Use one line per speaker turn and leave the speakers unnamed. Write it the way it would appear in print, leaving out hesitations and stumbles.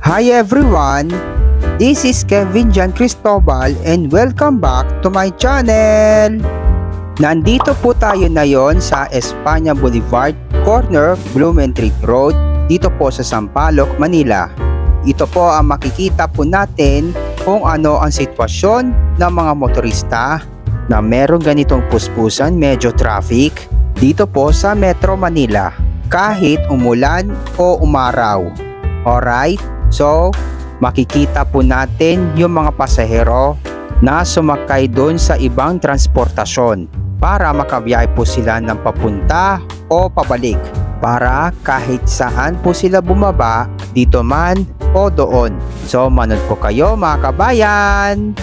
Hi everyone, this is Kevin Jan Cristobal and welcome back to my channel. Nandito po tayo ngayon sa Espanya Boulevard, corner Blumentritt Road, dito po sa Sampaloc, Manila. Ito po ang makikita po natin kung ano ang sitwasyon ng mga motorista na meron ganitong puspusan, medyo traffic dito po sa Metro Manila kahit umulan o umaraw. Alright, so makikita po natin yung mga pasahero na sumakay doon sa ibang transportasyon para makabiyahe po sila ng papunta o pabalik, para kahit saan po sila bumaba, dito man o doon. So manood po kayo mga kabayan!